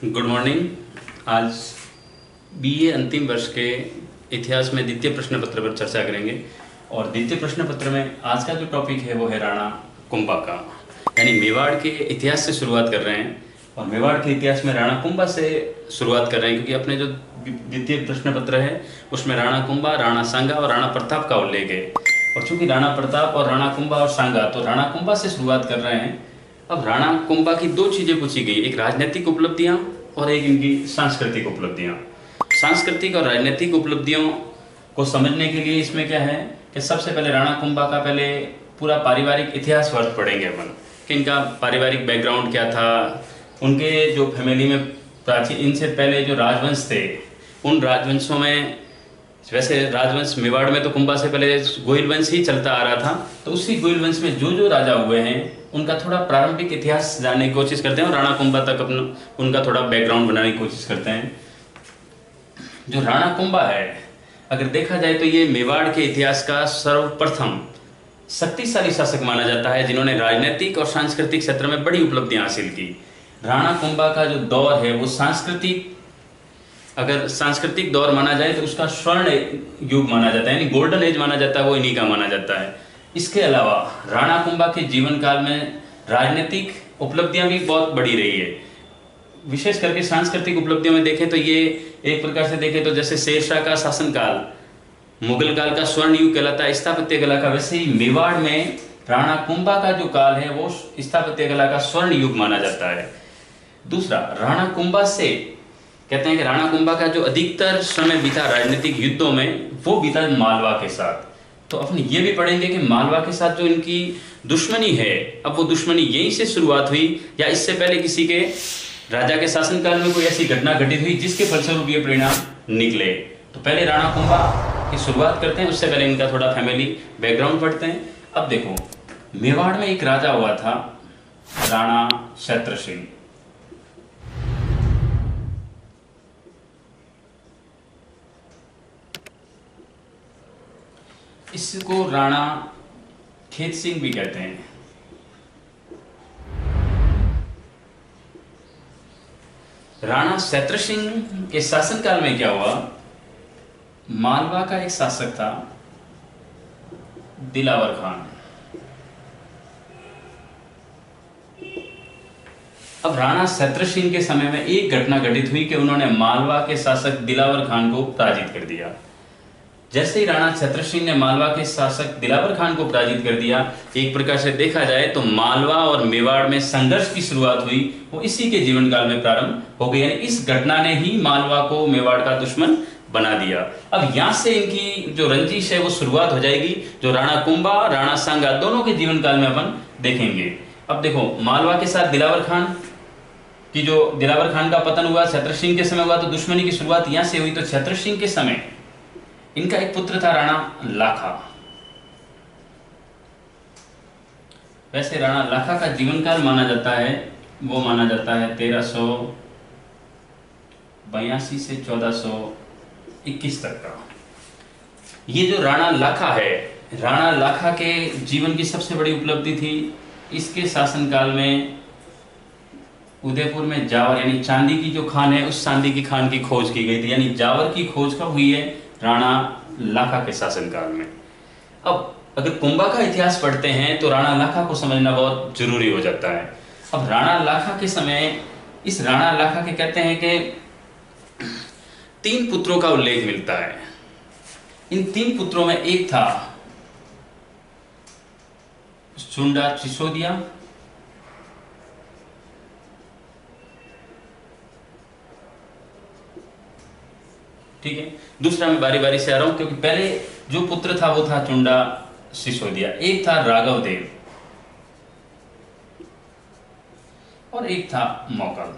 Good morning. आज BA अंतिम वर्ष के इतिहास में द्वितीय प्रश्न पत्र पर चर्चा करेंगे और द्वितीय प्रश्न पत्र में आज का जो टॉपिक है वो है राणा कुंभा का, यानी मेवाड़ के इतिहास से शुरुआत कर रहे हैं। और मेवाड़ के इतिहास में राणा कुंभा से शुरुआत कर रहे हैं, क्योंकि अपने जो द्वितीय प्रश्न पत्र है उसमें राणा कुंभा, राणा सांगा और राणा प्रताप का उल्लेख है। और चूंकि राणा प्रताप और राणा कुंभा और सांगा, तो राणा कुंभा से शुरुआत कर रहे हैं। अब राणा कुंभा की दो चीज़ें पूछी गई, एक राजनीतिक उपलब्धियां और एक इनकी सांस्कृतिक उपलब्धियां। सांस्कृतिक और राजनीतिक उपलब्धियों को समझने के लिए इसमें क्या है कि सबसे पहले राणा कुंभा का पहले पूरा पारिवारिक इतिहास वर्ष पढ़ेंगे अपन कि इनका पारिवारिक बैकग्राउंड क्या था, उनके जो फैमिली में प्राचीन इनसे पहले जो राजवंश थे उन राजवंशों में, वैसे राजवंश मेवाड़ में तो कुंभा से पहले गोहिल वंश ही चलता आ रहा था, तो उसी गोहिल वंश में जो जो राजा हुए हैं उनका थोड़ा प्रारंभिक इतिहास जानने की कोशिश करते हैं और राणा कुंभा तक अपना उनका थोड़ा बैकग्राउंड बनाने की कोशिश करते हैं। जो राणा कुंभा है, अगर देखा जाए तो ये मेवाड़ के इतिहास का सर्वप्रथम शक्तिशाली शासक माना जाता है जिन्होंने राजनीतिक और सांस्कृतिक क्षेत्र में बड़ी उपलब्धियां हासिल की। राणा कुंभा का जो दौर है वो सांस्कृतिक, अगर सांस्कृतिक दौर माना जाए तो उसका स्वर्ण युग माना जाता है, यानी गोल्डन एज माना जाता है, वो इन्हीं का माना जाता है। इसके अलावा राणा कुंभा के जीवन काल में राजनीतिक उपलब्धियां भी बहुत बड़ी रही है। विशेष करके सांस्कृतिक उपलब्धियों में देखें तो ये एक प्रकार से देखें तो जैसे शेरशाह का शासनकाल मुगल काल का स्वर्ण युग कहलाता है स्थापत्य कला का, वैसे ही मेवाड़ में राणा कुंभा का जो काल है वो स्थापत्य कला का स्वर्ण युग माना जाता है। दूसरा, राणा कुंभा से कहते हैं कि राणा कुंभा का जो अधिकतर समय बीता राजनीतिक युद्धों में वो बीता मालवा के साथ। तो अपन ये भी पढ़ेंगे कि मालवा के साथ जो इनकी दुश्मनी है, अब वो दुश्मनी यहीं से शुरुआत हुई या इससे पहले किसी के राजा के शासनकाल में कोई ऐसी घटना घटित हुई जिसके फलस्वरूप ये परिणाम निकले। तो पहले राणा कुंभा की शुरुआत करते हैं, उससे पहले इनका थोड़ा फैमिली बैकग्राउंड पढ़ते हैं। अब देखो, मेवाड़ में एक राजा हुआ था राणा क्षत्र सिंह। इसको राणा खेत सिंह भी कहते हैं। राणा क्षत्र सिंह के शासनकाल में क्या हुआ, मालवा का एक शासक था दिलावर खान। अब राणा क्षत्र सिंह के समय में एक घटना घटित हुई कि उन्होंने मालवा के शासक दिलावर खान को पराजित कर दिया। जैसे ही राणा क्षत्र सिंह ने मालवा के शासक दिलावर खान को पराजित कर दिया, एक प्रकार से देखा जाए तो मालवा और मेवाड़ में संघर्ष की शुरुआत हुई, वो इसी के जीवन काल में प्रारंभ हो गई। यानी इस घटना ने ही मालवा को मेवाड़ का दुश्मन बना दिया। अब यहाँ से इनकी जो रंजिश है वो शुरुआत हो जाएगी, जो राणा कुंभा, राणा सांगा दोनों के जीवन काल में अपन देखेंगे। अब देखो, मालवा के साथ दिलावर खान की जो दिलावर खान का पतन हुआ, क्षत्र सिंह के समय हुआ, तो दुश्मनी की शुरुआत यहाँ से हुई। तो क्षत्र सिंह के समय इनका एक पुत्र था राणा लाखा। वैसे राणा लाखा का जीवन काल माना जाता है, वो माना जाता है 1382 से 1421 तक का। ये जो राणा लाखा है, राणा लाखा के जीवन की सबसे बड़ी उपलब्धि थी, इसके शासनकाल में उदयपुर में जावर यानी चांदी की जो खान है, उस चांदी की खान की खोज की गई थी। यानी जावर की खोज कब हुई है, राणा लाखा के शासनकाल में। अब अगर कुंभा का इतिहास पढ़ते हैं तो राणा लाखा को समझना बहुत जरूरी हो जाता है। अब राणा लाखा के समय, इस राणा लाखा के कहते हैं कि 3 पुत्रों का उल्लेख मिलता है। इन 3 पुत्रों में एक था चुंडा सिसोदिया, ठीक है। दूसरा मैं बारी बारी से आ रहा हूं, क्योंकि पहले जो पुत्र था वो था चुंडा सिसोदिया, एक था राघव देव और एक था मौकल।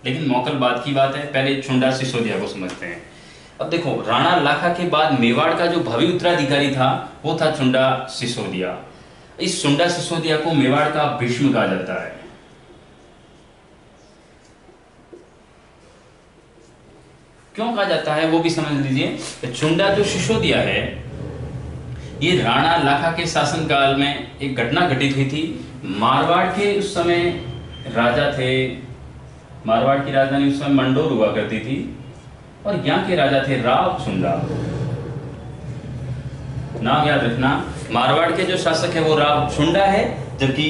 लेकिन मौकल बाद की बात है, पहले चुंडा सिसोदिया को समझते हैं। अब देखो, राणा लाखा के बाद मेवाड़ का जो भावी उत्तराधिकारी था वो था चुंडा सिसोदिया। इस चुंडा सिसोदिया को मेवाड़ का भीष्म कहा जाता है। क्यों कहा जाता है वो भी समझ लीजिए। चुंडा जो सिसोदिया है, ये राणा लाखा के शासनकाल में एक घटना घटित हुई थी। मारवाड़ के उस समय राजा थे मारवाड़ की राजधानी उस समय मंडोर हुआ करती थी और यहाँ के राजा थे राव चुंडा। नाम याद रखना, मारवाड़ के जो शासक है वो राव चुंडा है, जबकि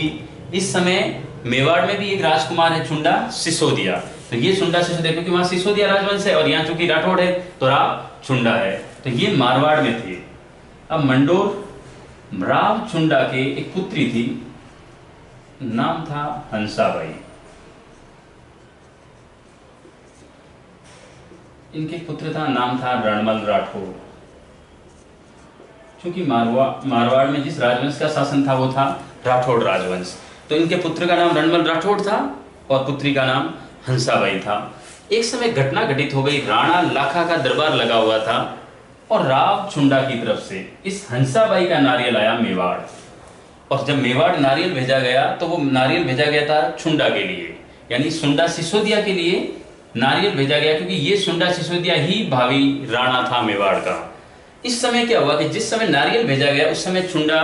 इस समय मेवाड़ में भी एक राजकुमार है चुंडा सिसोदिया। तो ये चुंडा सिसोदिया, क्योंकि वहां सिसोदिया राजवंश है और यहाँ चूंकि राठौड़ है तो राव चुंडा है। तो ये मारवाड़ में थे। अब मंडोर राव चुंडा के एक पुत्री थी, नाम था हंसाबाई। इनके पुत्र था, नाम था रणमल राठौड़। क्योंकि मारवाड़ में जिस राजवंश का शासन था वो था राठौड़ राजवंश, तो इनके पुत्र का नाम रणमल राठौड़ था और पुत्री का नाम हंसाबाई था। एक समय घटना घटित हो गई, राणा लाखा का दरबार लगा हुआ था और राव चुंडा की तरफ से इस हंसाबाई का नारियल आया मेवाड़। और जब मेवाड़ नारियल भेजा गया तो वो नारियल भेजा गया था चुंडा के लिए, यानी सुंडा सिसोदिया के लिए नारियल भेजा गया, क्योंकि ये सुंडा सिसोदिया ही भावी राणा था मेवाड़ का। इस समय क्या हुआ कि जिस समय नारियल भेजा गया उस समय चुंडा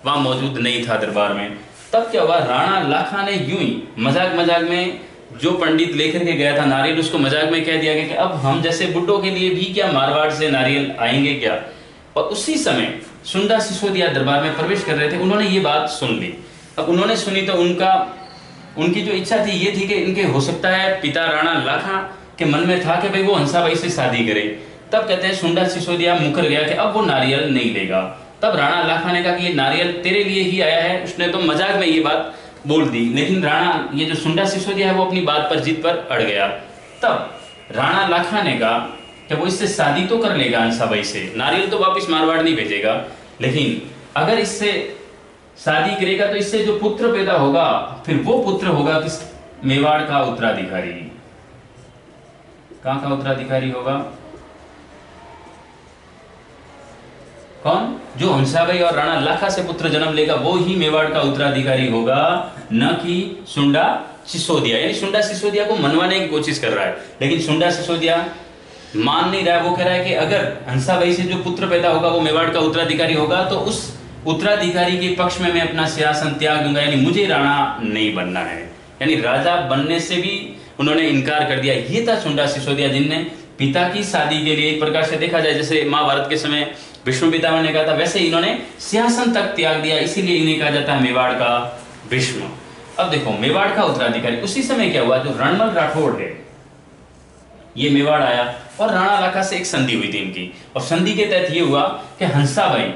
वहां मौजूद नहीं था दरबार में। तब क्या हुआ, राणा लाखा ने यूं ही मजाक मजाक में जो पंडित लेकर के गया था नारियल, उसको मजाक में कह दिया गया कि अब हम जैसे बुड्ढों के लिए भी क्या मारवाड़ से नारियल आएंगे क्या। और उसी समय सुंडा सिसोदिया दरबार में प्रवेश कर रहे थे, उन्होंने ये बात सुन ली। अब उन्होंने सुनी तो उनकी जो इच्छा थी ये थी कि इनके हो सकता है पिता राणा लाखा के मन में था कि भाई वो हंसाबाई से शादी करे। तब कहते हैं सुंडा सिसोदिया मुकर गया कि अब वो नारियल नहीं लेगा। तब राणा लाखा ने कहा कि ये नारियल तेरे लिए ही आया है। उसने तो मजाक में ये बात बोल दी, लेकिन राणा ये जो सुंडा सिसोदिया है वो अपनी बात पर जिद पर अड़ गया। तब राणा लाखा ने कहा कि वो इससे शादी तो कर लेगा हंसाबाई से, नारियल तो वापस मारवाड़ नहीं भेजेगा, लेकिन अगर इससे शादी करेगा तो इससे जो पुत्र पैदा होगा फिर वो पुत्र होगा किस मेवाड़ का उत्तराधिकारी। कहां का उत्तराधिकारी होगा? कौन? जो हंसाबाई और राणा लाखा से पुत्र जन्म लेगा वो ही मेवाड़ का उत्तराधिकारी होगा, न कि सुंडा सिसोदिया। यानी सुंडा सिसोदिया को मनवाने की कोशिश कर रहा है, लेकिन सुंडा सिसोदिया मान नहीं रहा है। वो कह रहा है कि अगर हंसाबाई से जो पुत्र पैदा होगा वो मेवाड़ का उत्तराधिकारी होगा तो उस उत्तराधिकारी के पक्ष में मैं अपना सिंहासन त्याग दूंगा, यानी मुझे राणा नहीं बनना है। यानी राजा बनने से भी उन्होंने इनकार कर दिया। ये था सुंडा सिसोदिया जिनने पिता की शादी के लिए, एक प्रकार से देखा जाए जैसे महाभारत के समय विष्णु पितामह ने कहा था, वैसे इन्होंने सिंहासन तक त्याग दिया, इसीलिए इन्हें कहा जाता है मेवाड़ का भीष्म। अब देखो मेवाड़ का उत्तराधिकारी उसी समय क्या हुआ, जो रणमल राठौड़ है ये मेवाड़ आया और राणा लाखा से एक संधि हुई थी इनकी। और संधि के तहत ये हुआ कि हंसाबाई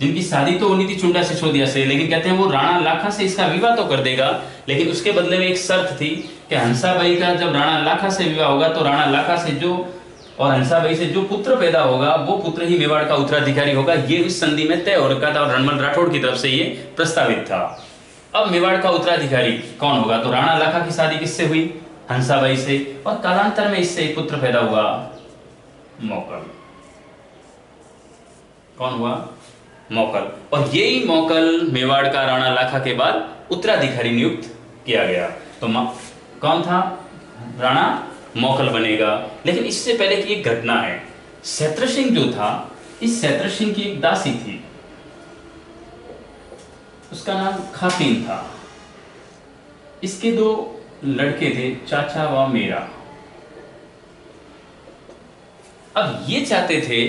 जिनकी शादी तो होनी थी चुंडा सिसोदिया से, लेकिन कहते हैं वो राणा लाखा से इसका विवाह तो कर देगा, लेकिन उसके बदले में एक शर्त थी कि हंसाबाई का जब राणा लाखा से विवाह होगा तो राणा लाखा से जो और हंसाबाई से जो पुत्र पैदा होगा वो पुत्र ही मेवाड़ का उत्तराधिकारी होगा। ये इस संधि में तय हो रखा था और रणमल राठौड़ की तरफ से ये प्रस्तावित था। अब मेवाड़ का उत्तराधिकारी कौन होगा, तो राणा लाखा की शादी किससे हुई? हंसाबाई से, और कालांतर में इससे एक पुत्र पैदा हुआ, मौकल। कौन हुआ? मौकल। और यही मौकल मेवाड़ का राणा लाखा के बाद उत्तराधिकारी नियुक्त किया गया। तो कौन था? राणा मौकल बनेगा। लेकिन इससे पहले की एक घटना है, शैत्रसिंह जो था, इस शैत्रसिंह की एक दासी थी, उसका नाम खातिन था। इसके दो लड़के थे, चाचा व मेरा। अब ये चाहते थे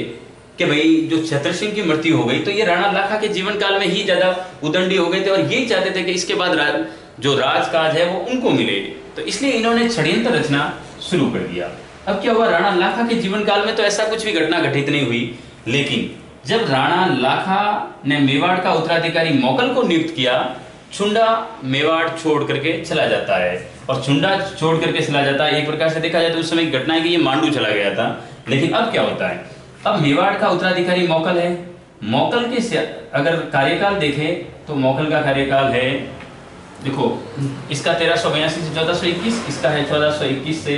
कि भाई जो शैत्रसिंह की मृत्यु हो गई तो ये राणा लाखा के जीवन काल में ही ज्यादा उदंडी हो गए थे, और यही चाहते थे कि इसके बाद जो राजकाज है वो उनको मिले। तो इसलिए इन्होंने षड्यंत्र रचना शुरू कर दिया। अब क्या हुआ, राणा लाखा के जीवन काल में तो ऐसा कुछ भी घटना घटित नहीं हुई, लेकिन जब राणा लाखा ने मेवाड़ का उत्तराधिकारी मौकल को नियुक्त किया, चुंडा मेवाड़ छोड़ करके चला जाता है। और चुंडा छोड़ करके चला जाता है, एक प्रकार से देखा जाए तो उस समय घटना है कि ये मांडू चला गया था। लेकिन अब क्या होता है, अब मेवाड़ का उत्तराधिकारी मौकल है। मौकल के अगर कार्यकाल देखें तो मौकल का कार्यकाल है, देखो इसका 1382 से 1421, इसका है 1421 से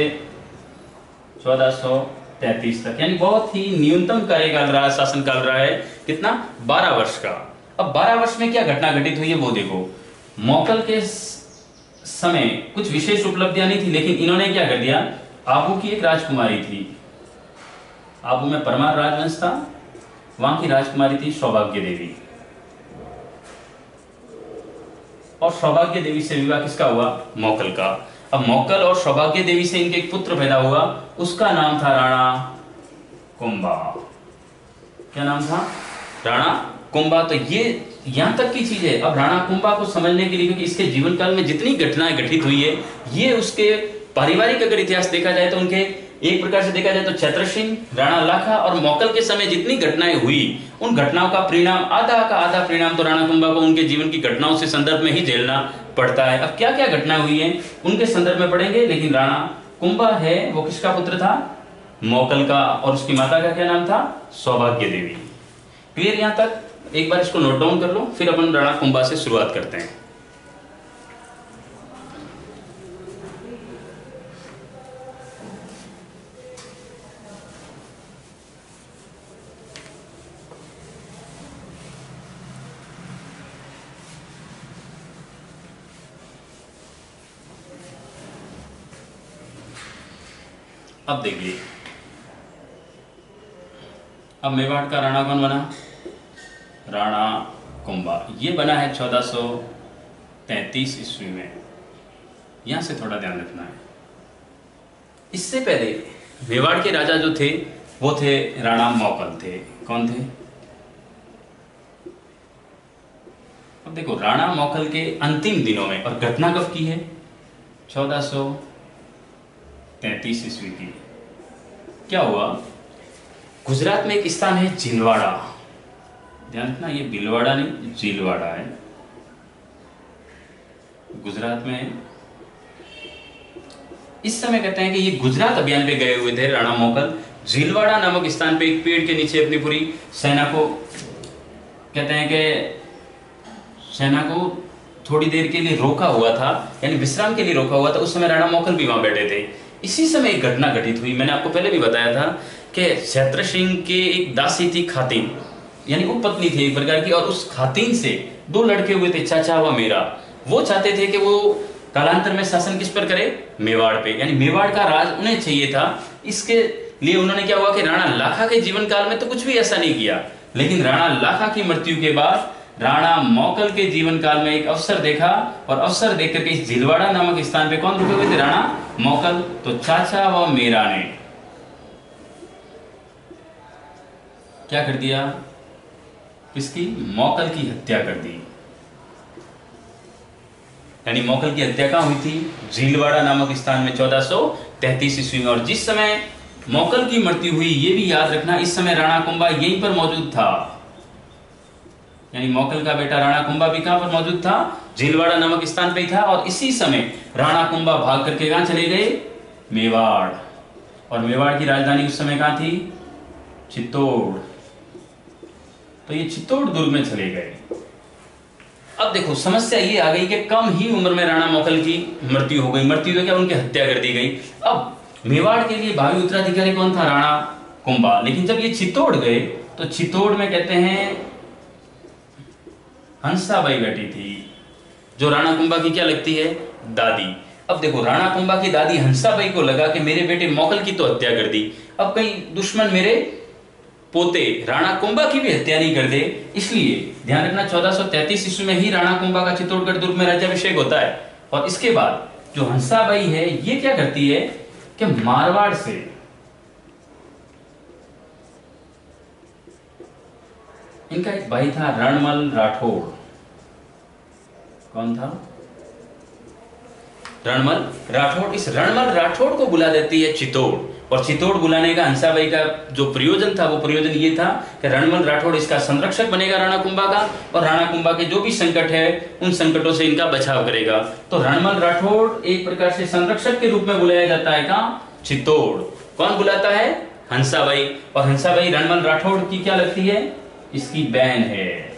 1433 तक, यानी बहुत ही न्यूनतम कार्यकाल रहा, शासनकाल रहा है। कितना? 12 वर्ष का। अब 12 वर्ष में क्या घटना घटित हुई है वो देखो। मौकल के समय कुछ विशेष उपलब्धियां नहीं थी, लेकिन इन्होंने क्या कर दिया, आबू की एक राजकुमारी थी, आबू में परमार राजवंश था, वहां की राजकुमारी थी सौभाग्य देवी, और सौभाग्य देवी से विवाह किसका हुआ? मौकल का। अब मौकल और सौभाग्य देवी से इनके एक पुत्र पैदा हुआ, उसका नाम था राणा कुंभा। क्या नाम था? राणा कुंभा। तो ये यहां तक की चीज है। अब राणा कुंभा को समझने के लिए, क्योंकि इसके जीवन काल में जितनी घटनाएं घटित हुई है, ये उसके पारिवारिक अगर इतिहास देखा जाए तो उनके एक प्रकार से देखा जाए तो छत्र सिंह, राणा लाखा और मौकल के समय जितनी घटनाएं हुई, उन घटनाओं का परिणाम आधा का आधा परिणाम तो राणा कुंभा को उनके जीवन की घटनाओं से संदर्भ में ही झेलना पड़ता है। अब क्या क्या घटनाएं हुई हैं उनके संदर्भ में पढ़ेंगे, लेकिन राणा कुंभा है वो किसका पुत्र था? मौकल का। और उसकी माता का क्या नाम था? सौभाग्य देवी। क्लियर यहां तक? एक बार इसको नोट डाउन कर लो, फिर अपन राणा कुंभा से शुरुआत करते हैं। अब देखिए, अब मेवाड़ का राणा कौन बना? राणा कुंभा। ये बना है 1433 ईस्वी में। यहां से थोड़ा ध्यान रखना है। इससे पहले मेवाड़ के राजा जो थे वो थे राणा मौकल थे। कौन थे? अब देखो, राणा मौकल के अंतिम दिनों में, और घटना कब की है? 1433 ईस्वी की। क्या हुआ? गुजरात में एक स्थान है झीलवाड़ा। ध्यान रखना, ये भीलवाड़ा नहीं, झीलवाड़ा है। गुजरात में इस समय कहते हैं कि ये गुजरात अभियान पे गए हुए थे राणा मौकल। झीलवाड़ा नामक स्थान पे एक पेड़ के नीचे अपनी पूरी सेना को, कहते हैं कि सेना को थोड़ी देर के लिए रोका हुआ था, यानी विश्राम के लिए रोका हुआ था। उस समय राणा मौकल भी वहां बैठे थे। इसी समय एक घटना घटित हुई। मैंने आपको पहले भी बताया था कि छत्र सिंह के एक दासी थी खातिन, यानी उपपत्नी थी एक प्रकार की, और उस खातिन से दो लड़के हुए थे, चाचा व मेरा। वो चाहते थे कि वो कालांतर में शासन किस पर करे? मेवाड़ पे, यानी मेवाड़ का राज उन्हें चाहिए था। इसके लिए उन्होंने क्या हुआ कि राणा लाखा के जीवन काल में तो कुछ भी ऐसा नहीं किया, लेकिन राणा लाखा की मृत्यु के बाद राणा मौकल के जीवन काल में एक अवसर देखा, और अवसर देख करके इस झीलवाड़ा नामक स्थान पे कौन रुके हुए थे? राणा मौकल। तो चाचा व मेरा ने क्या कर दिया? किसकी? मौकल की हत्या कर दी। यानी मौकल की हत्या कहां हुई थी? झीलवाड़ा नामक स्थान में 1433 ईस्वी में। और जिस समय मौकल की मृत्यु हुई, ये भी याद रखना, इस समय राणा कुंभा यहीं पर मौजूद था। यानी मौकल का बेटा राणा कुंभा भी कहां पर मौजूद था? झीलवाड़ा नामक स्थान पे ही था। और इसी समय राणा कुंभा भाग करके कहां चले गए? मेवाड़। और मेवाड़ की राजधानी उस समय कहां थी? चित्तौड़। तो ये चित्तौड़ दुर्ग में चले गए। अब देखो, समस्या ये आ गई कि कम ही उम्र में राणा मौकल की मृत्यु हो गई। मृत्यु तो क्या, उनकी हत्या कर दी गई। अब मेवाड़ के लिए भावी उत्तराधिकारी कौन था? राणा कुंभा। लेकिन जब ये चित्तौड़ गए तो चित्तौड़ में कहते हैं हंसाबाई बैठी थी, जो राणा कुंभा की क्या लगती है? दादी। अब देखो, राणा कुंभा की दादी हंसाबाई को लगा कि मेरे बेटे मौकल की तो हत्या कर दी, अब कहीं दुश्मन मेरे पोते राणा कुंभा की भी हत्या नहीं कर दे। इसलिए ध्यान रखना, 1433 ईस्वी में ही राणा कुंभा का चित्तौड़गढ़ दुर्ग में राज्याभिषेक होता है। और इसके बाद जो हंसाबाई है, ये क्या करती है कि मारवाड़ से इनका एक भाई था रणमल राठौड़। कौन था? रणमल राठौड़। इस रणमल राठौड़ को बुला देती है चित्तौड़। और चित्तौड़ बुलाने का हंसाबाई का जो प्रयोजन था, वो प्रयोजन ये था कि रणमल राठौड़ इसका संरक्षक बनेगा राणा कुंभा का, और राणा कुंभा के जो भी संकट है उन संकटों से इनका बचाव करेगा। तो रणमल राठौड़ एक प्रकार से संरक्षक के रूप में बुलाया जाता है कहां? चित्तौड़। कौन बुलाता है? हंसाबाई। और हंसाबाई रणमल राठौड़ की क्या लगती है? इसकी बहन है।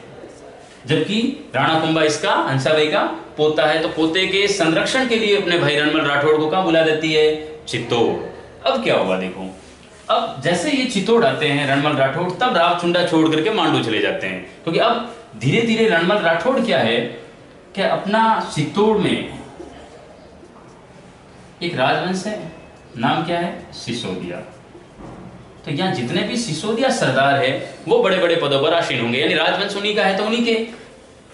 जबकि राणा कुंभा इसका, हंसाबाई का पोता है। तो पोते के संरक्षण के लिए अपने भाई रणमल राठौड़ को कहां बुला देती है? चित्तौड़। अब क्या हुआ देखो, अब जैसे ये चित्तौड़ आते हैं रणमल राठौड़, तब राव चुंडा छोड़ करके मांडू चले जाते हैं। क्योंकि अब धीरे धीरे रणमल राठौड़ क्या है कि अपना चित्तौड़ में एक राजवंश है, नाम क्या है? सिसोदिया। तो यहाँ जितने भी सिसोदिया सरदार है वो बड़े बड़े पदों पर आसीन होंगे, यानी राजवंश उन्हीं का है, तो उन्हीं के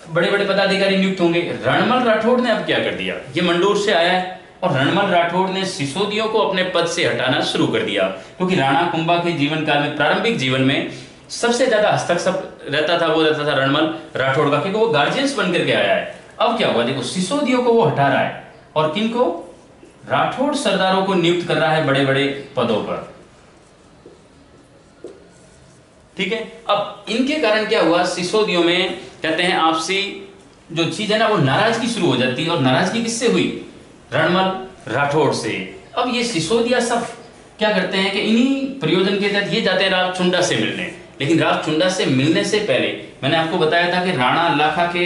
बड़े बड़े पदाधिकारी नियुक्त होंगे। रणमल राठौड़ ने अब क्या कर दिया? ये मंडोर से आया है, और रणमल राठौड़ ने सिसोदियों को अपने पद से हटाना शुरू कर दिया, क्योंकि राणा कुंभा के जीवन काल में, प्रारंभिक जीवन में सबसे ज्यादा हस्तक्षेप रहता था, वो रहता था रणमल राठौड़ का, क्योंकि वो गार्जियंस बन करके आया है। अब क्या हुआ, देखो सिसोदियों को वो हटा रहा है और किनको, राठौड़ सरदारों को नियुक्त कर रहा है बड़े बड़े पदों पर। ठीक है, अब इनके कारण क्या हुआ, सिसोदियों में कहते हैं आपसी जो चीज है ना, वो नाराजगी शुरू हो जाती है। और नाराजगी किससे हुई, रणमल राठौड़ से। अब ये सिसोदिया सब क्या करते हैं कि इन्हीं प्रयोजन के तहत ये जाते हैं रावचुंडा से मिलने। लेकिन रावचुंडा से मिलने से पहले मैंने आपको बताया था कि राणा लाखा के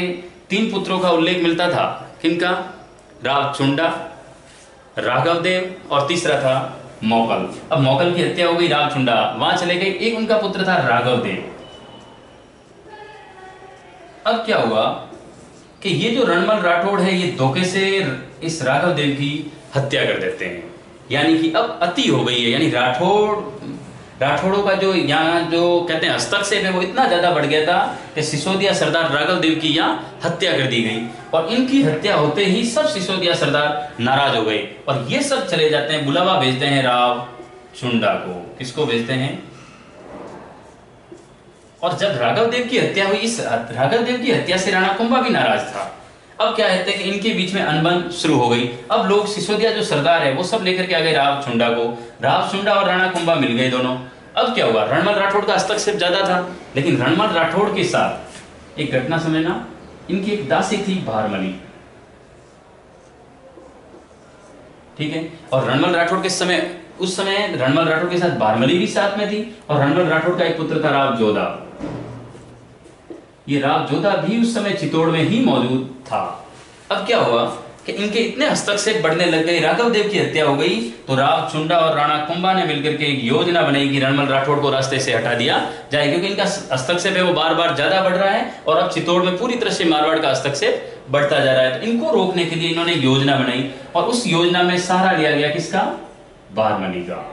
3 पुत्रों का उल्लेख मिलता था। किनका, रावचुंडा, राघवदेव और तीसरा था मौकल। अब मौकल की हत्या हो गई, रावचुंडा वहां चले गए, एक उनका पुत्र था राघवदेव। अब क्या हुआ कि ये जो रणमल राठौड़ है, ये धोखे से इस राघवदेव की हत्या कर देते हैं। यानी कि अब अति हो गई है, यानी राठौड़ों का जो यहाँ जो कहते हैं हस्तक्षेप है, वो इतना ज्यादा बढ़ गया था कि सिसोदिया सरदार राघवदेव की यहाँ हत्या कर दी गई। और इनकी हत्या होते ही सब सिसोदिया सरदार नाराज हो गए और ये सब चले जाते हैं, बुलावा भेजते हैं रावचुंडा को। किसको भेजते हैं, और जब राघवदेव की हत्या हुई, इस राघवदेव की हत्या से राणा कुंभा भी नाराज था। अब क्या है कि इनके बीच में अनबन शुरू हो गई। अब लोग सिसोदिया जो सरदार है वो सब लेकर के आ गए रावचुंडा को। रावचुंडा और राणा कुंभा मिल गए दोनों। अब क्या हुआ, रणमल राठौड़ का हस्तक्षेप ज्यादा था, लेकिन रणमल राठौड़ के साथ एक घटना समझना, इनकी एक दासी थी भारमली। ठीक है, और रणमल राठौड़ के समय, उस समय रणमल राठौड़ के साथ भारमली भी साथ में थी, और रणमल राठौड़ का एक पुत्र था रावजोधा। ये रावजोधा भी उस समय चित्तौड़ में ही मौजूद था। अब क्या हुआ कि इनके इतने हस्तक्षेप बढ़ने लग गए, राघवदेव की हत्या हो गई, तो रावचुंडा और राणा कुंभा ने मिलकर के एक योजना बनाई कि रणमल राठौड़ को रास्ते से हटा दिया जाए, क्योंकि इनका हस्तक्षेप है वो बार बार ज्यादा बढ़ रहा है और अब चित्तौड़ में पूरी तरह से मारवाड़ का हस्तक्षेप बढ़ता जा रहा है। तो इनको रोकने के लिए इन्होंने योजना बनाई और उस योजना में सहारा लिया गया किसका, भारमली का।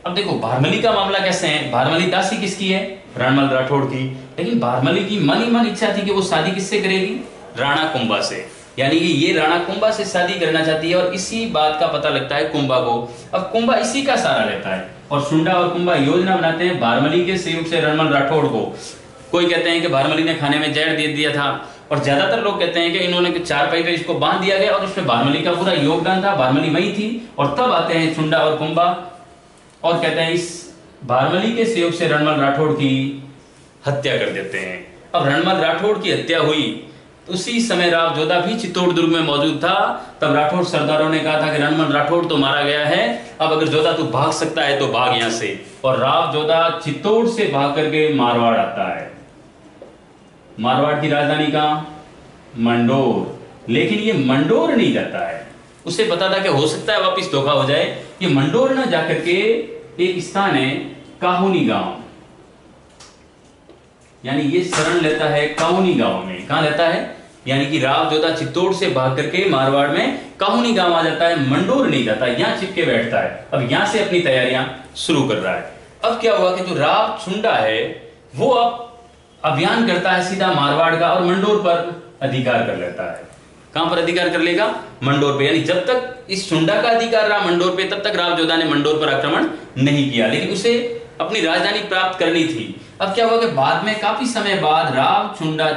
अब देखो भारमली का मामला कैसे है, भारमली दासी किसकी है, रणमल राठौड़ की। लेकिन भारमली की मन ही मन इच्छा थी कि वो शादी किससे करेगी, राणा कुंभा से। यानी कि ये राणा कुंभा से शादी करना चाहती है और इसी बात का पता लगता है कुंभा को। अब कुंभा इसी का सहारा लेता है और सुंडा और कुंभा योजना बनाते हैं भारमली के सहयोग से रणमल राठौड़ को। कोई कहते हैं कि भारमली ने खाने में जहर दे दिया था और ज्यादातर लोग कहते हैं कि इन्होंने 4 पाई पे इसको बांध दिया गया और उसमें भारमली का पूरा योगदान था, भारमली वही थी। और तब आते हैं सुंडा और कुंभा और कहते हैं इस भारमली के सहयोग से रणमल राठौड़ की हत्या कर देते हैं। अब रणमल राठौड़ की हत्या हुई, उसी समय रावजोधा भी चित्तौड़ दुर्ग में मौजूद था। तब राठौड़ सरदारों ने कहा था कि रणमल राठौड़ तो मारा गया है, अब अगर जोधा तू भाग सकता है तो भाग यहां से। और रावजोधा चित्तौड़ से भाग करके मारवाड़ आता है। मारवाड़ की राजधानी कहां, मंडोर। लेकिन ये मंडोर नहीं जाता है, उसे पता था कि हो सकता है वापिस धोखा हो जाए। ये मंडोर न जाकर के एक स्थान है काहुनी गांव, यानी ये शरण लेता है काहुनी गांव में। कहां लेता है, यानी कि रावजोधा चित्तौड़ से भाग करके मारवाड़ में काहुनी गांव आ जाता है, मंडोर नहीं जाता, यहां चिपके बैठता है। अब यहां से अपनी तैयारियां शुरू कर रहा है। अब क्या हुआ कि जो रावचुंडा है वो अब अभियान करता है सीधा मारवाड़ का और मंडोर पर अधिकार कर लेता है। कहां पर अधिकार कर लेगा, मंडोर पे। यानी जब तक इस चुंडा का अधिकार रहा मंडोर पे, तब तक रावजोधा ने मंडोर पर आक्रमण नहीं किया, लेकिन उसे अपनी राजधानी प्राप्त करनी थी। अब क्या हुआ कि बाद में काफी समय बाद रावचुंडा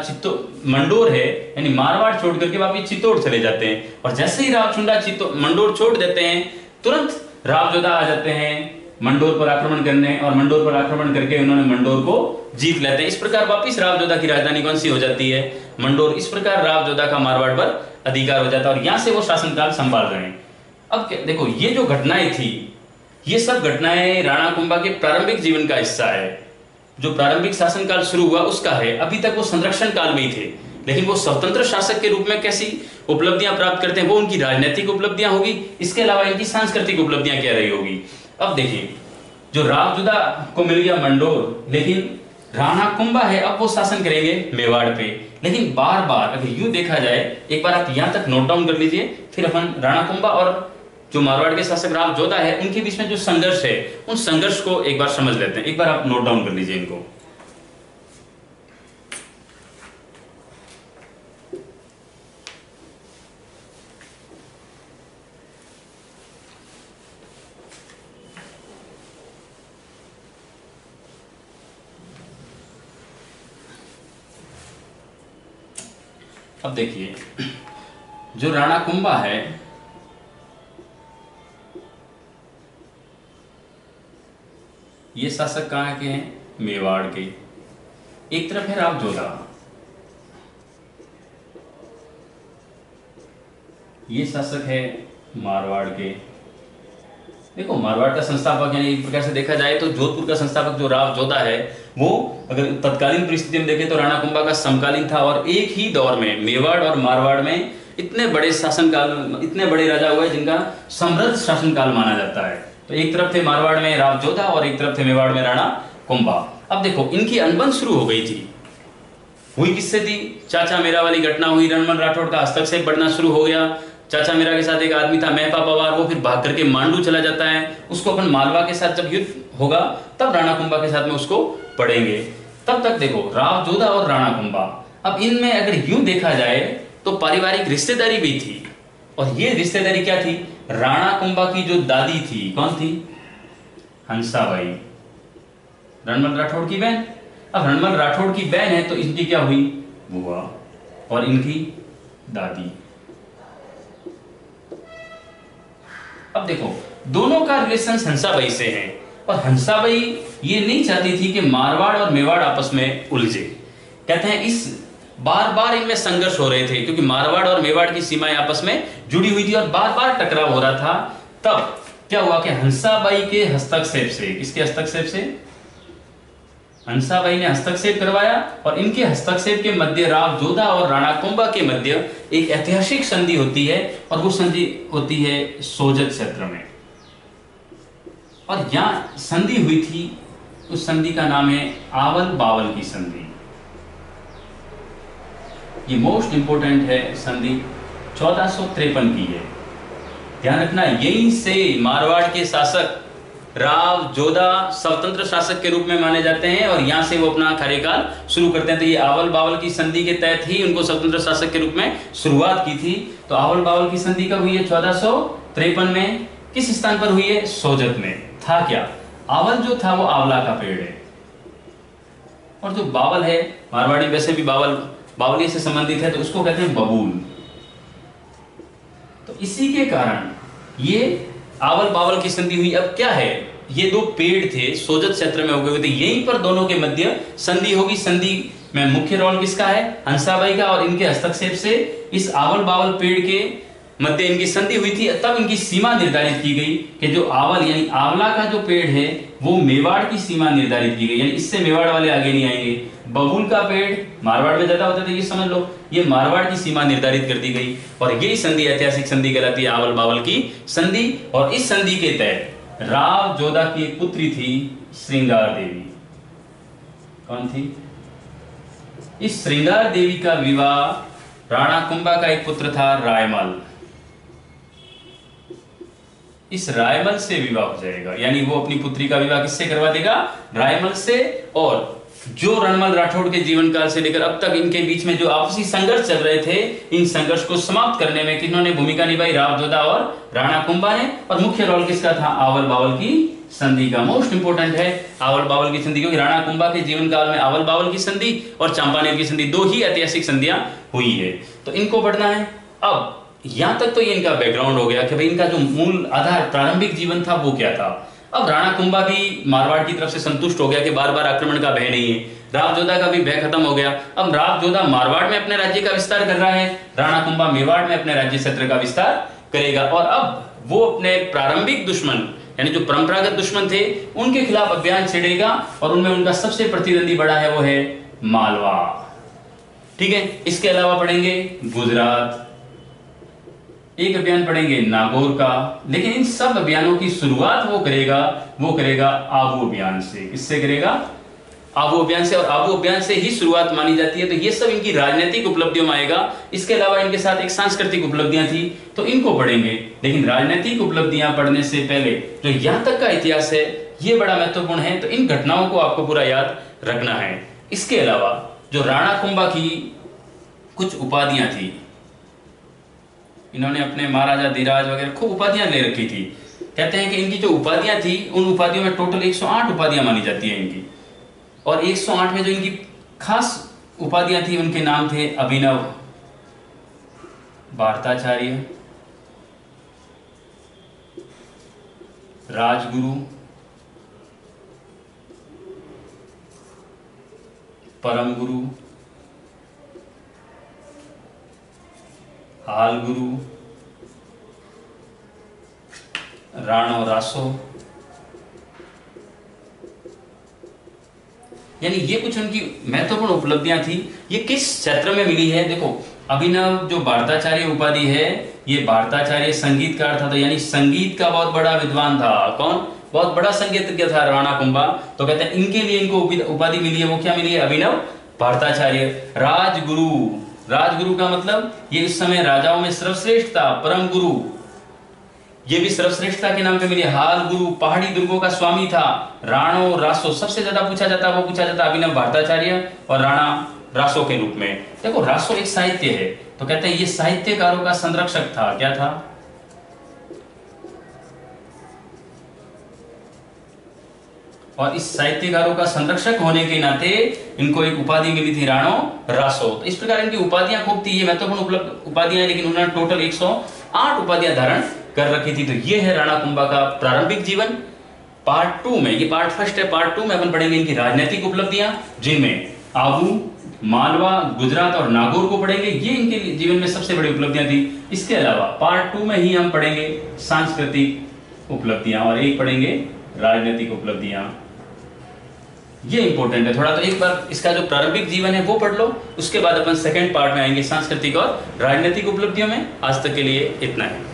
मंडोर है यानी मारवाड़ छोड़ करके वापिस चित्तौड़ चले जाते हैं। और जैसे ही रावचुंडा मंडोर छोड़ देते हैं, तुरंत रावजोधा आ जाते हैं मंडोर पर आक्रमण करने, और मंडोर पर आक्रमण करके उन्होंने मंडोर को जीत लेते हैं। इस प्रकार वापिस रावजोधा की राजधानी कौन सी हो जाती है, मंडोर। इस प्रकार रावजोधा का मारवाड़ पर अधिकार हो जाता है और यहां से वो शासनकाल संभाल रहे हैं। अब देखो ये जो घटनाएं थी, ये सब घटनाएं राणा कुंभा के प्रारंभिक जीवन का हिस्सा है। जो प्रारंभिक शासनकाल शुरू हुआ उसका है। अभी तक वो संरक्षण काल में ही थे, लेकिन वो स्वतंत्र शासक के रूप में कैसी उपलब्धियां प्राप्त करते हैं, वो उनकी राजनीतिक उपलब्धियां होगी, इसके अलावा इनकी सांस्कृतिक उपलब्धियां क्या रही होगी। अब देखिए, जो रावजोधा को मिल गया मंडोर, लेकिन राणा कुंभा है अब वो शासन करेंगे मेवाड़ पे। लेकिन बार बार अगर यूं देखा जाए, एक बार आप यहां तक नोट डाउन कर लीजिए, फिर अपन राणा कुंभा और जो मारवाड़ के शासक रावजोधा है उनके बीच में जो संघर्ष है, उन संघर्ष को एक बार समझ लेते हैं। एक बार आप नोट डाउन कर लीजिए इनको। अब देखिए, जो राणा कुंभा है ये शासक कहाँ के हैं? मेवाड़ के। एक तरफ है राव जोधा, ये शासक है मारवाड़ के। देखो, मारवाड़ का संस्थापक यानी एक प्रकार से देखा जाए तो जोधपुर का संस्थापक जो राव जोधा है वो अगर तत्कालीन परिस्थिति में देखें तो राणा कुंभा का समकालीन था, और एक ही दौर में मेवाड़ और मारवाड़ में इतने बड़े शासनकाल, इतने बड़े राजा हुए जिनका समृद्ध शासनकाल माना जाता है। तो एक तरफ थे मारवाड़ में राव जोधा और एक तरफ थे मेवाड़ में राणा कुंभा। अब देखो, इनकी अनबन शुरू हो गई थी। हुई किससे थी? चाचा मेरा वाली घटना हुई, रणमल राठौड़ का हस्तक्षेप बढ़ना शुरू हो गया। चाचा मेरा के साथ एक आदमी था महपा पवार, वो फिर भाग करके मांडू चला जाता है। उसको अपन मालवा के साथ जब युद्ध होगा तब राणा कुंभा के साथ में उसको पढ़ेंगे। तब तक देखो, राव जोधा और राणा कुंभा, अब इनमें अगर यूं देखा जाए तो पारिवारिक रिश्तेदारी भी थी। और ये रिश्तेदारी क्या थी? राणा कुंभा की जो दादी थी, कौन थी? हंसाबाई, रणमल राठौड़ की बहन। अब रणमल राठौड़ की बहन है तो इनकी क्या हुई? बुआ, और इनकी दादी। अब देखो, दोनों का रिलेशन हंसाबाई से है, और हंसाबाई ये नहीं चाहती थी कि मारवाड़ और मेवाड़ आपस में उलझे। कहते हैं इस बार बार इनमें संघर्ष हो रहे थे, क्योंकि मारवाड़ और मेवाड़ की सीमाएं आपस में जुड़ी हुई थी और बार बार टकराव हो रहा था। तब क्या हुआ कि हंसाबाई के हस्तक्षेप से, किसके हस्तक्षेप से? हंसाबाई ने हस्तक्षेप करवाया, और इनके हस्तक्षेप के मध्य राव जोधा और राणा कुंभा के मध्य एक ऐतिहासिक संधि होती है, और वो संधि होती है सोजत क्षेत्र में। और यहां संधि हुई थी, उस संधि का नाम है आवल बावल की संधि। ये मोस्ट इंपोर्टेंट है संधि, 1453 की है। ध्यान रखना, यहीं से मारवाड़ के शासक राव जोधा स्वतंत्र शासक के रूप में माने जाते हैं, और यहां से वो अपना कार्यकाल शुरू करते हैं। तो ये आवल बावल की संधि के तहत ही उनको स्वतंत्र शासक के रूप में शुरुआत की थी। तो आवल बावल की संधि कब हुई है? 1453 में। किस स्थान पर हुई है? सोजत में। था क्या? आवल जो था वो आंवला का पेड़ है, और जो बावल है, मारवाड़ी वैसे भी बावली से संबंधित है, तो उसको कहते हैं बबूल। तो इसी के कारण ये आवल बावल की संधि हुई। अब क्या है, ये दो पेड़ थे, सोजत क्षेत्र में उगे हुए थे, यहीं पर दोनों के मध्य संधि होगी। संधि में मुख्य रोल किसका है? हंसाबाई का, और इनके हस्तक्षेप से इस आवल बावल पेड़ के मध्य इनकी संधि हुई थी। तब इनकी सीमा निर्धारित की गई कि जो आवल यानी आंवला का जो पेड़ है वो मेवाड़ की सीमा निर्धारित की गई, यानी इससे मेवाड़ वाले आगे नहीं आएंगे। बबूल का पेड़ मारवाड़ में ज्यादा होता था, ये समझ लो, ये मारवाड़ की सीमा निर्धारित कर दी गई, और यही संधि ऐतिहासिक संधि कहलाती है, आवल बावल की संधि। और इस संधि के तहत राव जोधा की एक पुत्री थी श्रृंगार देवी। कौन थी? इस श्रृंगार देवी का विवाह राणा कुंभा का एक पुत्र था रायमल, इस रायमल से विवाह हो जाएगा। यानी वो अपनी पुत्री का विवाह किससे करवा देगा? रायमल से। और जो रणमल राठौड़ के जीवन काल से लेकर अब तक इनके बीच में जो आपसी संघर्ष चल रहे थे, इन संघर्ष को समाप्त करने में किन्होंने भूमिका निभाई? राव जोधा और राणा कुंभा ने। और मुख्य रोल किसका था? आवल बावल की संधि का। मोस्ट इंपोर्टेंट है आवल बावल की संधि, क्योंकि राणा कुंभा के जीवन काल में आवल बावल की संधि और चंपानेर की संधि, दो ही ऐतिहासिक संधियां हुई है। तो इनको पढ़ना है। अब यहां तक तो ये इनका बैकग्राउंड हो गया कि भाई इनका जो मूल आधार प्रारंभिक जीवन था वो क्या था। अब राणा कुंभा भी मारवाड़ की तरफ से संतुष्ट हो गया कि बार बार आक्रमण का भय नहीं है। राव जोधा का भी भय खत्म हो गया। अब राव जोधा मारवाड़ में अपने राज्य का विस्तार कर रहा है, राणा कुंभा मेवाड़ में अपने राज्य क्षेत्र का विस्तार करेगा। और अब वो अपने प्रारंभिक दुश्मन यानी जो परंपरागत दुश्मन थे उनके खिलाफ अभियान छेड़ेगा, और उनमें उनका सबसे प्रतिद्वंदी बड़ा है वो है मालवा। ठीक है, इसके अलावा पढ़ेंगे गुजरात, एक अभियान पढ़ेंगे नागौर का। लेकिन इन सब अभियानों की शुरुआत वो करेगा आबू अभियान से। किससे करेगा? आबू अभियान से। और आबू अभियान से ही शुरुआत मानी जाती है। तो ये सब इनकी राजनीतिक उपलब्धियों में आएगा। इसके अलावा इनके साथ एक सांस्कृतिक उपलब्धियां थी, तो इनको पढ़ेंगे। लेकिन राजनीतिक उपलब्धियां पढ़ने से पहले जो यहां तक का इतिहास है ये बड़ा महत्वपूर्ण है, तो इन घटनाओं को आपको पूरा याद रखना है। इसके अलावा जो राणा कुंभा की कुछ उपाधियां थी, इन्होंने अपने महाराजा धीराज वगैरह खूब उपाधियां ले रखी थी। कहते हैं कि इनकी जो उपाधियां थी उन उपाधियों में टोटल 108 उपाधियां मानी जाती है इनकी। और 108 में जो इनकी खास उपाधियां थी उनके नाम थे अभिनव, भारताचार्य, राजगुरु, परम गुरु, हाल गुरु, राणो रासो। यानी ये कुछ उनकी महत्वपूर्ण उपलब्धियां थी। ये किस क्षेत्र में मिली है? देखो, अभिनव जो भारताचार्य उपाधि है, ये भारताचार्य संगीतकार था, तो यानी संगीत का बहुत बड़ा विद्वान था। कौन? बहुत बड़ा संगीतज्ञ था राणा कुंभा। तो कहते हैं इनके लिए इनको उपाधि मिली है। वो क्या मिली है? अभिनव भारताचार्य। राजगुरु, राजगुरु का मतलब ये इस समय राजाओं में सर्वश्रेष्ठ था। परम गुरु, ये भी सर्वश्रेष्ठता के नाम पे मिली। हाल गुरु, पहाड़ी दुर्गों का स्वामी था। राणो रासो, सबसे ज्यादा पूछा जाता अभिनव भारताचार्य और राणा रासो के रूप में। देखो, रासो एक साहित्य है, तो कहते हैं ये साहित्यकारों का संरक्षक था। क्या था? और इस साहित्यकारों का संरक्षक होने के नाते इनको एक उपाधि मिली थी, राणो रासो। तो इस प्रकार इनकी उपाधियां खूब थी। ये महत्वपूर्ण उपलब्ध उपाधियां, लेकिन उन्होंने टोटल 108 उपाधियां धारण कर रखी थी। तो ये है राणा कुंभा का प्रारंभिक जीवन। पार्ट 2 में, ये पार्ट फर्स्ट है, पार्ट 2 में अपन पढ़ेंगे इनकी राजनीतिक उपलब्धियां, जिनमें आबू, मालवा, गुजरात और नागौर को पढ़ेंगे। ये इनके जीवन में सबसे बड़ी उपलब्धियां थी। इसके अलावा पार्ट 2 में ही हम पढ़ेंगे सांस्कृतिक उपलब्धियां और एक पढ़ेंगे राजनीतिक उपलब्धियां। ये इंपॉर्टेंट है थोड़ा। तो एक बार इसका जो प्रारंभिक जीवन है वो पढ़ लो, उसके बाद अपन सेकंड पार्ट में आएंगे सांस्कृतिक और राजनीतिक उपलब्धियों में। आज तक के लिए इतना है।